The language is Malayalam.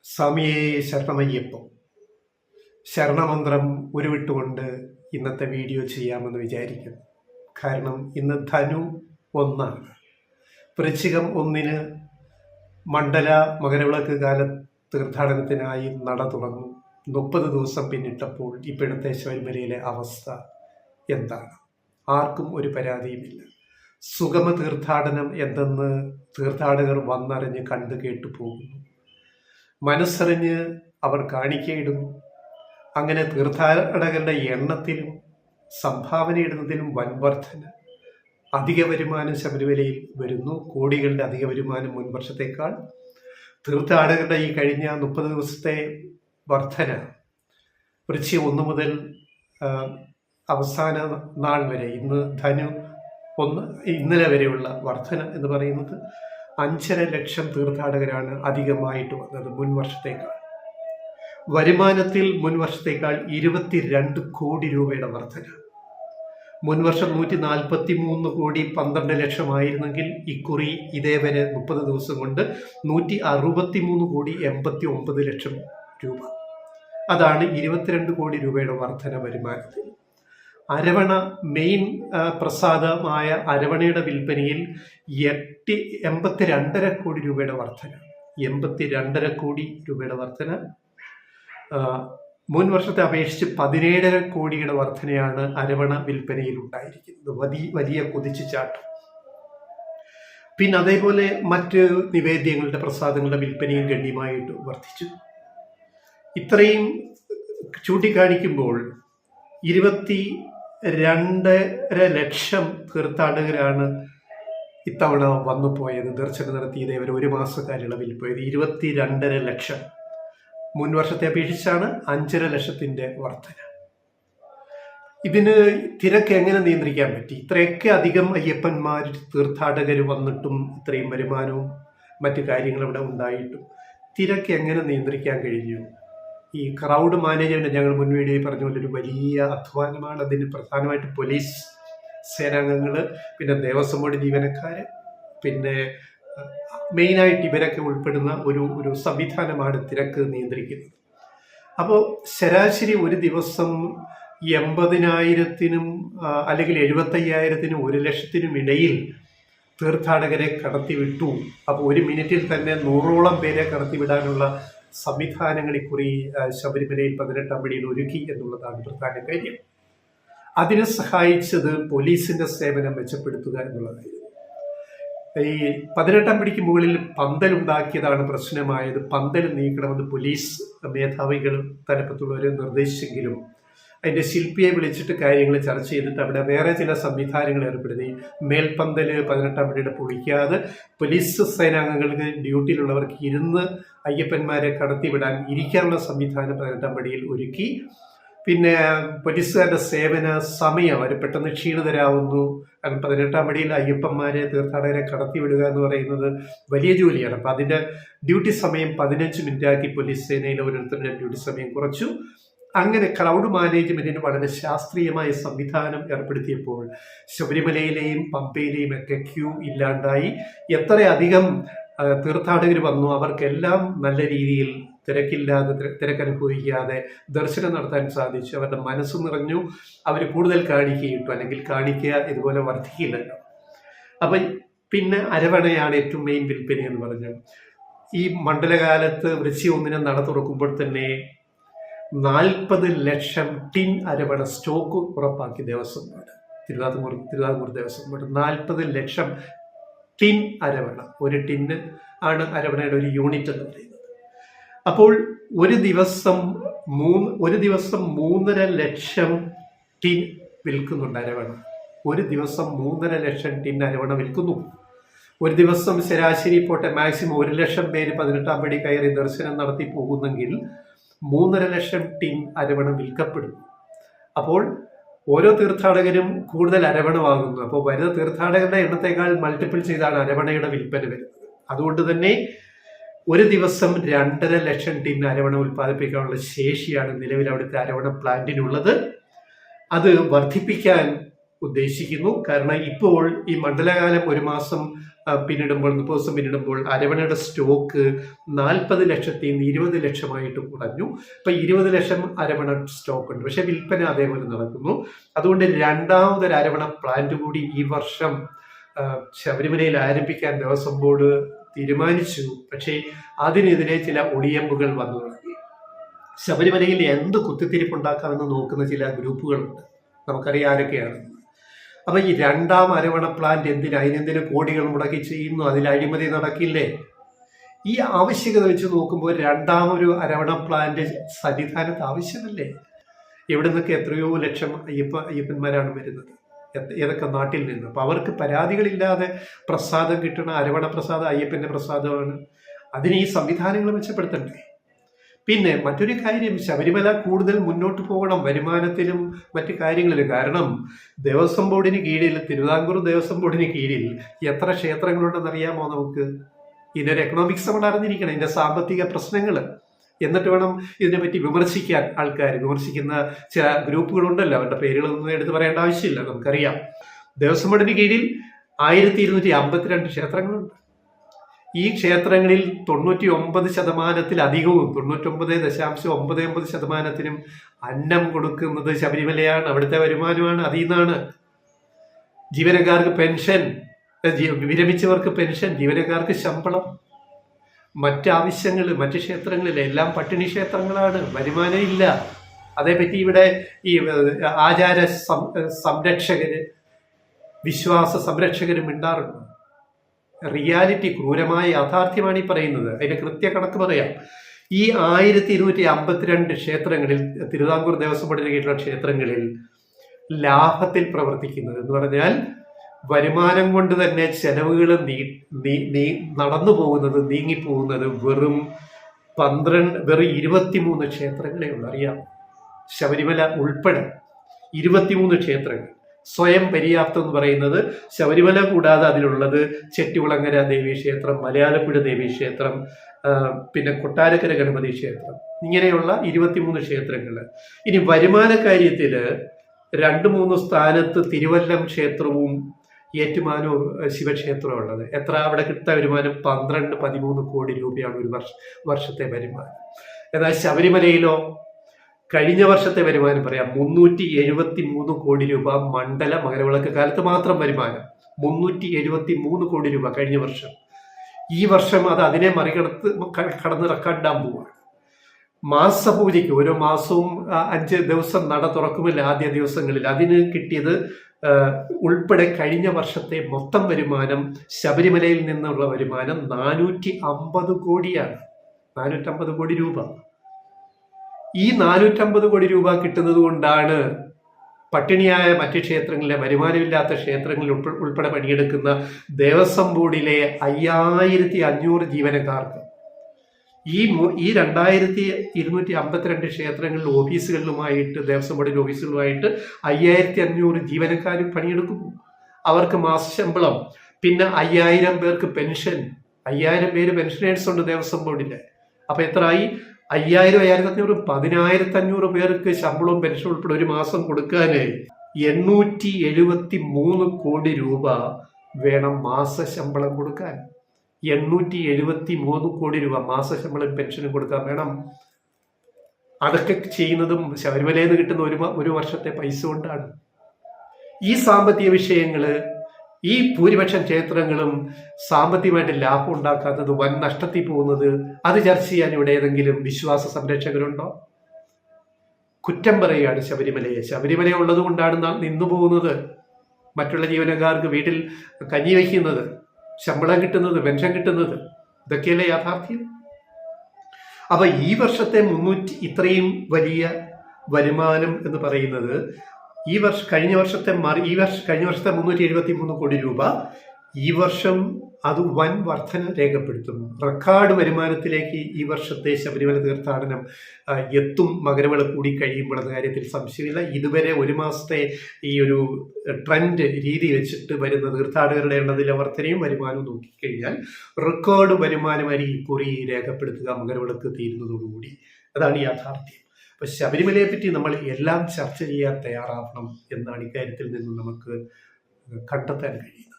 സ്വാമിയെ ശരണമയ്യപ്പം. ശരണമന്ത്രം ഉരുവിട്ടുകൊണ്ട് ഇന്നത്തെ വീഡിയോ ചെയ്യാമെന്ന് വിചാരിക്കുന്നു. കാരണം ഇന്ന് ധനു 1, വൃശ്ചികം 1 മണ്ഡല മകരവിളക്ക് കാല തീർത്ഥാടനത്തിനായി നട തുറന്നു. 30 ദിവസം പിന്നിട്ടപ്പോൾ ഇപ്പോഴത്തെ ശബരിമലയിലെ അവസ്ഥ എന്താണ്? ആർക്കും ഒരു പരാതിയുമില്ല. സുഗമ തീർത്ഥാടനം എന്തെന്ന് തീർത്ഥാടകർ വന്നറിഞ്ഞ് കണ്ടു കേട്ടു പോകുന്നു. മനസ്സറിഞ്ഞ് അവർ കാണിക്കയിടുന്നു. അങ്ങനെ തീർത്ഥാടകരുടെ എണ്ണത്തിലും സംഭാവനയിടുന്നതിലും വൻവർധന. അധിക വരുമാനം ശബരിമലയിൽ വരുന്നു. കോടികളുടെ അധിക വരുമാനം മുൻ വർഷത്തേക്കാൾ. തീർത്ഥാടകരുടെ ഈ കഴിഞ്ഞ 30 ദിവസത്തെ വർധന, വൃശ്ചികം 1 മുതൽ അവസാന നാൾ വരെ, ഇന്ന് ധനു 1 ഇന്നലെ വരെയുള്ള വർധന എന്ന് പറയുന്നത് 5.5 ലക്ഷം തീർത്ഥാടകരാണ് അധികമായിട്ട് വന്നത് മുൻ വർഷത്തേക്കാൾ. വരുമാനത്തിൽ മുൻ വർഷത്തേക്കാൾ 22 കോടി രൂപയുടെ വർധന. മുൻവർഷം 143 കോടി 12 ലക്ഷമായിരുന്നെങ്കിൽ ഇക്കുറി ഇതേവരെ 30 ദിവസം കൊണ്ട് 163 കോടി 89 ലക്ഷം രൂപ. അതാണ് 22 കോടി രൂപയുടെ വർധന വരുമാനത്തിൽ. അരവണ മെയിൻ പ്രസാദമായ അരവണയുടെ വിൽപ്പനയിൽ 82.5 കോടി രൂപയുടെ വർധന. 82.5 കോടി രൂപയുടെ വർധന. മുൻ വർഷത്തെ അപേക്ഷിച്ച് 17.5 കോടിയുടെ വർധനയാണ് അരവണ വിൽപ്പനയിൽ ഉണ്ടായിരിക്കുന്നത്. വലിയ കുതിച്ചുചാട്ടം. പിന്നെ അതേപോലെ മറ്റ് നിവേദ്യങ്ങളുടെ പ്രസാദങ്ങളുടെ വിൽപ്പനയും ഗണ്യമായിട്ട് വർദ്ധിച്ചു. ഇത്രയും ചൂണ്ടിക്കാണിക്കുമ്പോൾ 22.5 ലക്ഷം തീർത്ഥാടകരാണ് ഇത്തവണ വന്നു പോയത്. ദർശനം നടത്തിയത് ഇവർ 1 മാസ കാലയളവിൽ പോയത് 22.5 ലക്ഷം. മുൻ വർഷത്തെ അപേക്ഷിച്ചാണ് 5.5 ലക്ഷത്തിന്റെ വർധന. ഇതിന് തിരക്ക് എങ്ങനെ നിയന്ത്രിക്കാൻ പറ്റി? ഇത്രയൊക്കെ അധികം അയ്യപ്പന്മാർ തീർത്ഥാടകർ വന്നിട്ടും ഇത്രയും വരുമാനവും മറ്റു കാര്യങ്ങളും ഇവിടെ ഉണ്ടായിട്ടും തിരക്ക് എങ്ങനെ നിയന്ത്രിക്കാൻ കഴിഞ്ഞു? ഈ ക്രൗഡ് മാനേജ്മെന്റ് ഞങ്ങൾ മുൻ വീഡിയോയിൽ പറഞ്ഞ പോലെ ഒരു വലിയ അധ്വാനമാണ്. അതിന് പ്രധാനമായിട്ട് പോലീസ് സേനാംഗങ്ങൾ, പിന്നെ ദേവസ്വം ബോർഡ് ജീവനക്കാർ, പിന്നെ മെയിനായിട്ട് ഇവരൊക്കെ ഉൾപ്പെടുന്ന ഒരു സംവിധാനമാണ് തിരക്ക് നിയന്ത്രിക്കുന്നത്. അപ്പോൾ ശരാശരി ഒരു ദിവസം 80,000-നും അല്ലെങ്കിൽ 75,000-നും 1 ലക്ഷത്തിനും ഇടയിൽ തീർത്ഥാടകരെ കടത്തിവിട്ടു. അപ്പോൾ 1 മിനിറ്റിൽ തന്നെ 100ഓളം പേരെ കടത്തിവിടാനുള്ള സംവിധാനങ്ങൾ ഇക്കുറി ശബരിമലയിൽ 18ാം പടിയിൽ ഒരുക്കി എന്നുള്ളതാണ് പ്രധാന കാര്യം. അതിനെ സഹായിച്ചത് പോലീസിന്റെ സേവനം മെച്ചപ്പെടുത്തുക എന്നുള്ളതായിരുന്നു. ഈ 18ാം പടിക്ക് മുകളിൽ പന്തലുണ്ടാക്കിയതാണ് പ്രശ്നമായത്. പന്തൽ നീക്കണമെന്ന് പോലീസ് മേധാവികൾ തലപ്പത്തുള്ളവരെ നിർദ്ദേശിച്ചെങ്കിലും അതിന്റെ ശില്പിയെ വിളിച്ചിട്ട് കാര്യങ്ങൾ ചർച്ച ചെയ്തിട്ട് അവിടെ വേറെ ചില സംവിധാനങ്ങൾ ഏർപ്പെടുത്തി. മേൽപ്പന്തൽ 18ാം പടിയുടെ പൊളിക്കാതെ പോലീസ് സേനാംഗങ്ങൾക്ക് ഡ്യൂട്ടിയിലുള്ളവർക്ക് ഇരുന്ന് അയ്യപ്പന്മാരെ കടത്തിവിടാൻ ഇരിക്കാനുള്ള സംവിധാനം 18ാം പടിയിൽ ഒരുക്കി. പിന്നെ പോലീസുകാരുടെ സേവന സമയം, അവർ പെട്ടെന്ന് ക്ഷീണിതരാവുന്നു. കാരണം 18ാം പടിയിൽ അയ്യപ്പന്മാരെ തീർത്ഥാടകരെ കടത്തിവിടുക എന്ന് പറയുന്നത് വലിയ ജോലിയാണ്. അപ്പം അതിൻ്റെ ഡ്യൂട്ടി സമയം 15 മിനിറ്റാക്കി പോലീസ് സേനയിലെ ഓരോരുത്തരുടെ ഡ്യൂട്ടി സമയം കുറച്ചു. അങ്ങനെ ക്രൗഡ് മാനേജ്മെന്റിന് വളരെ ശാസ്ത്രീയമായ സംവിധാനം ഏർപ്പെടുത്തിയപ്പോൾ ശബരിമലയിലെയും പമ്പയിലെയും ഒക്കെ ക്യൂ ഇല്ലാണ്ടായി. എത്രയധികം തീർത്ഥാടകർ വന്നു, അവർക്കെല്ലാം നല്ല രീതിയിൽ തിരക്കില്ലാതെ, തിരക്കനുഭവിക്കാതെ ദർശനം നടത്താൻ സാധിച്ചു. അവരുടെ മനസ്സ് നിറഞ്ഞു. അവർ കൂടുതൽ കാണിക്കയിട്ടു. അല്ലെങ്കിൽ കാണിക്കുക ഇതുപോലെ വർദ്ധിക്കില്ലല്ലോ. അപ്പം പിന്നെ അരവണയാണ് ഏറ്റവും മെയിൻ വിൽപ്പന എന്ന് പറഞ്ഞു. ഈ മണ്ഡലകാലത്ത് വൃശ്ചികം 1 നട തുറക്കുമ്പോൾ തന്നെ 40 ലക്ഷം ടിൻ അരവണ സ്റ്റോക്ക് ഉറപ്പാക്കി ദേവസ്വം ബോർഡ്, തിരുവിതാംകൂർ ദേവസ്വം ബോർഡ്. 40 ലക്ഷം ടിൻ അരവണ. 1 ടിന്ന് ആണ് അരവണയുടെ ഒരു യൂണിറ്റ് എന്ന് പറയുന്നത്. അപ്പോൾ ഒരു ദിവസം 3.5 ലക്ഷം ടിൻ വിൽക്കുന്നുണ്ട് അരവണ. ഒരു ദിവസം 3.5 ലക്ഷം ടിൻ അരവണ വിൽക്കുന്നു. ഒരു ദിവസം ശരാശരി പോട്ടെ, മാക്സിമം 1 ലക്ഷം പേര് 18ാം പടി കയറി ദർശനം നടത്തി പോകുന്നെങ്കിൽ 3.5 ലക്ഷം ടിൻ അരവണ വിൽക്കപ്പെടുന്നു. അപ്പോൾ ഓരോ തീർത്ഥാടകരും കൂടുതൽ അരവണ വാങ്ങുന്നു. അപ്പോൾ വരുന്ന തീർത്ഥാടകരുടെ എണ്ണത്തെക്കാൾ മൾട്ടിപ്പിൾ ചെയ്താണ് അരവണയുടെ വിൽപ്പന വരുന്നത്. അതുകൊണ്ട് തന്നെ ഒരു ദിവസം 2.5 ലക്ഷം ടിൻ അരവണ ഉൽപ്പാദിപ്പിക്കാനുള്ള ശേഷിയാണ് നിലവിൽ അവിടുത്തെ അരവണ പ്ലാന്റിനുള്ളത്. അത് വർദ്ധിപ്പിക്കാൻ ഉദ്ദേശിക്കുന്നു. കാരണം ഇപ്പോൾ ഈ മണ്ഡലകാലം ഒരു മാസം പിന്നിടുമ്പോൾ 30 ദിവസം പിന്നിടുമ്പോൾ അരവണയുടെ സ്റ്റോക്ക് 40 ലക്ഷത്തിൽ നിന്ന് 20 ലക്ഷമായിട്ട് കുറഞ്ഞു. ഇപ്പം 20 ലക്ഷം അരവണ സ്റ്റോക്ക് ഉണ്ട്, പക്ഷെ വിൽപ്പന അതേപോലെ നടക്കുന്നു. അതുകൊണ്ട് രണ്ടാമതൊരു അരവണ പ്ലാന്റ് കൂടി ഈ വർഷം ശബരിമലയിൽ ആരംഭിക്കാൻ ദേവസ്വം ബോർഡ് തീരുമാനിച്ചു. പക്ഷേ അതിനെതിരെ ചില ഒളിയമ്പുകൾ വന്നു തുടങ്ങി. ശബരിമലയിൽ എന്ത് കുത്തിത്തിരിപ്പുണ്ടാക്കാമെന്ന് നോക്കുന്ന ചില ഗ്രൂപ്പുകളുണ്ട്, നമുക്കറിയാം ആരൊക്കെയാണ്. അപ്പൊ ഈ രണ്ടാം അരവണ പ്ലാന്റ് അതിനെന്തിനു കോടികൾ മുടക്കി ചെയ്യുന്നു? അതിൽ അഴിമതി നടക്കില്ലേ? ഈ ആവശ്യകത വെച്ച് നോക്കുമ്പോൾ രണ്ടാമൊരു അരവണ പ്ലാന്റ് സന്നിധാനത്ത് ആവശ്യമല്ലേ? എവിടെ നിന്നൊക്കെ എത്രയോ ലക്ഷം അയ്യപ്പന്മാരാണ് വരുന്നത്, ഏതൊക്കെ നാട്ടിൽ നിന്ന്. അപ്പൊ അവർക്ക് പരാതികളില്ലാതെ പ്രസാദം കിട്ടണ അരവണ പ്രസാദം അയ്യപ്പന്റെ പ്രസാദമാണ്. അതിന് ഈ സംവിധാനങ്ങൾ മെച്ചപ്പെടുത്തണ്ടേ? പിന്നെ മറ്റൊരു കാര്യം, ശബരിമല കൂടുതൽ മുന്നോട്ട് പോകണം വരുമാനത്തിലും മറ്റു കാര്യങ്ങളിലും. കാരണം ദേവസ്വം ബോർഡിന് കീഴിൽ, തിരുവിതാംകൂർ ദേവസ്വം ബോർഡിന് കീഴിൽ എത്ര ക്ഷേത്രങ്ങളുണ്ടെന്ന് അറിയാമോ നമുക്ക്? ഇതിനൊരു എക്കണോമിക്സ് നമ്മൾ അറിഞ്ഞിരിക്കണം, ഇതിന്റെ സാമ്പത്തിക പ്രശ്നങ്ങൾ. എന്നിട്ട് വേണം ഇതിനെപ്പറ്റി വിമർശിക്കാൻ. ആൾക്കാർ വിമർശിക്കുന്ന ചില ഗ്രൂപ്പുകളുണ്ടല്ലോ, അവരുടെ പേരുകളൊന്നും എടുത്ത് പറയേണ്ട ആവശ്യമില്ല, നമുക്കറിയാം. ദേവസ്വം ബോർഡിന് കീഴിൽ 1252 ക്ഷേത്രങ്ങളുണ്ട്. ഈ ക്ഷേത്രങ്ങളിൽ 99%-അധികവും 99.99% അന്നം കൊടുക്കുന്നത് ശബരിമലയാണ്. അവിടുത്തെ വരുമാനമാണ്, അതിൽ നിന്നാണ്. ജീവനക്കാർക്ക് പെൻഷൻ, വിരമിച്ചവർക്ക് പെൻഷൻ, ജീവനക്കാർക്ക് ശമ്പളം, മറ്റാവശ്യങ്ങൾ മറ്റ് ക്ഷേത്രങ്ങളിൽ എല്ലാം പട്ടിണി ക്ഷേത്രങ്ങളാണ്, വരുമാനം ഇല്ല. അതേപറ്റി ഇവിടെ ഈ ആചാര സംരക്ഷകര്, വിശ്വാസ സംരക്ഷകര് മിണ്ടാറുണ്ട്. റിയാലിറ്റി, ക്രൂരമായ യാഥാർത്ഥ്യമാണ് ഈ പറയുന്നത്. അതിന്റെ കൃത്യകണക്ക് പറയാം. ഈ 1252 ക്ഷേത്രങ്ങളിൽ, തിരുവിതാംകൂർ ദേവസ്വം ബോർഡിന് കീഴിലുള്ള ക്ഷേത്രങ്ങളിൽ ലാഭത്തിൽ പ്രവർത്തിക്കുന്നത് എന്ന് പറഞ്ഞാൽ വരുമാനം കൊണ്ട് തന്നെ ചെലവുകൾ നടന്നു പോകുന്നത്, നീങ്ങിപ്പോകുന്നത് വെറും 23 ക്ഷേത്രങ്ങളെ ഉള്ളൂ. അറിയാം, ശബരിമല ഉൾപ്പെടെ 23 ക്ഷേത്രങ്ങൾ. സ്വയം പര്യാപ്തം എന്ന് പറയുന്നത് ശബരിമല കൂടാതെ അതിലുള്ളത് ചെട്ടികുളങ്ങര ദേവീക്ഷേത്രം, മലയാലപ്പുഴ ദേവീക്ഷേത്രം, പിന്നെ കൊട്ടാരക്കര ഗണപതി ക്ഷേത്രം, ഇങ്ങനെയുള്ള 23 ക്ഷേത്രങ്ങൾ. ഇനി വരുമാന കാര്യത്തിൽ 2-3 സ്ഥാനത്ത് തിരുവല്ലം ക്ഷേത്രവും ഏറ്റുമാനൂർ ശിവക്ഷേത്രവും ഉള്ളത്. എത്ര അവിടെ കിട്ടുന്ന വരുമാനം? 12-13 കോടി രൂപയാണ് ഒരു വർഷത്തെ വരുമാനം. എന്നാൽ ശബരിമലയിലോ കഴിഞ്ഞ വർഷത്തെ വരുമാനം പറയാം, 373 കോടി രൂപ മണ്ഡല മകരവിളക്ക് കാലത്ത് മാത്രം വരുമാനം. 373 കോടി രൂപ കഴിഞ്ഞ വർഷം. ഈ വർഷം അത് അതിനെ കടന്ന് റെക്കോർഡാൻ പോവുകയാണ്. മാസപൂജയ്ക്ക് ഓരോ മാസവും 5 ദിവസം നട തുറക്കുമല്ലോ ആദ്യ ദിവസങ്ങളിൽ, അതിന് കിട്ടിയത് ഉൾപ്പെടെ കഴിഞ്ഞ വർഷത്തെ മൊത്തം വരുമാനം, ശബരിമലയിൽ നിന്നുള്ള വരുമാനം 450 കോടിയാണ്. 450 കോടി രൂപ. ഈ 450 കോടി രൂപ കിട്ടുന്നത് കൊണ്ടാണ് പട്ടിണിയായ മറ്റ് ക്ഷേത്രങ്ങളിലെ, വരുമാനമില്ലാത്ത ക്ഷേത്രങ്ങളിൽ ഉൾപ്പെടെ പണിയെടുക്കുന്ന ദേവസ്വം ബോർഡിലെ 5500 ജീവനക്കാർക്ക്, ഈ 2252 ക്ഷേത്രങ്ങളിൽ ഓഫീസുകളിലുമായിട്ട്, ദേവസ്വം ബോർഡിന്റെ ഓഫീസുകളുമായിട്ട് 5500 ജീവനക്കാരും പണിയെടുക്കുന്നു. അവർക്ക് മാസശമ്പളം, പിന്നെ 5000 പേർക്ക് പെൻഷൻ. 5000 പേര് പെൻഷനേഴ്സ് ഉണ്ട് ദേവസ്വം ബോർഡില്. അപ്പൊ എത്രയായി? 5000, 1500, 10500 പേർക്ക് ശമ്പളവും പെൻഷൻ ഉൾപ്പെടെ ഒരു മാസം കൊടുക്കാന് 873 കോടി രൂപ വേണം മാസശമ്പളം കൊടുക്കാൻ. 873 കോടി രൂപ മാസശമ്പളം പെൻഷനും കൊടുക്കാൻ വേണം. അതൊക്കെ ചെയ്യുന്നതും ശബരിമലയിൽ നിന്ന് കിട്ടുന്ന ഒരു വർഷത്തെ പൈസ കൊണ്ടാണ്. ഈ സാമ്പത്തിക വിഷയങ്ങള്, ഈ ഭൂരിപക്ഷം ക്ഷേത്രങ്ങളും സാമ്പത്തികമായിട്ട് ലാഭം ഉണ്ടാക്കാത്തത്, വൻ നഷ്ടത്തിൽ പോകുന്നത്, അത് ചർച്ച ചെയ്യാൻ ഇവിടെ ഏതെങ്കിലും വിശ്വാസ സംരക്ഷകരുണ്ടോ? കുറ്റം പറയുകയാണ് ശബരിമലയെ. ശബരിമല ഉള്ളത് കൊണ്ടാണ് നാം നിന്നു പോകുന്നത്, മറ്റുള്ള ജീവനക്കാർക്ക് വീട്ടിൽ കഞ്ഞി വയ്ക്കുന്നത്, ശമ്പളം കിട്ടുന്നത്, പെൻഷൻ കിട്ടുന്നത്. ഇതൊക്കെയല്ലേ യാഥാർത്ഥ്യം? അപ്പൊ ഈ വർഷത്തെ ഇത്രയും വലിയ വരുമാനം എന്ന് പറയുന്നത് കഴിഞ്ഞ വർഷത്തെ 373 കോടി രൂപ, ഈ വർഷം അത് വൻ വർധന രേഖപ്പെടുത്തുന്നു. റെക്കോർഡ് വരുമാനത്തിലേക്ക് ഈ വർഷത്തെ ശബരിമല തീർത്ഥാടനം എത്തും, മകരവിളക്ക് കൂടി കഴിയുമ്പോൾ എന്ന കാര്യത്തിൽ സംശയമില്ല. ഇതുവരെ ഒരു മാസത്തെ ഈ ഒരു ട്രെൻഡ് രീതി വെച്ചിട്ട് വരുന്ന തീർത്ഥാടകരുടെ എണ്ണത്തിലെ വർധനയും വരുമാനവും നോക്കിക്കഴിഞ്ഞാൽ റെക്കോർഡ് വരുമാനമായിരിക്കും ഇക്കുറി രേഖപ്പെടുത്തുക മകരവിളക്ക് തീരുന്നതോടുകൂടി. അതാണ് യാഥാർത്ഥ്യം. അപ്പോൾ ശബരിമലയെ പറ്റി നമ്മൾ എല്ലാം ചർച്ച ചെയ്യാൻ തയ്യാറാവണം എന്നാണ് ഇക്കാര്യത്തിൽ നിന്ന് നമുക്ക് കണ്ടെത്താൻ കഴിയും.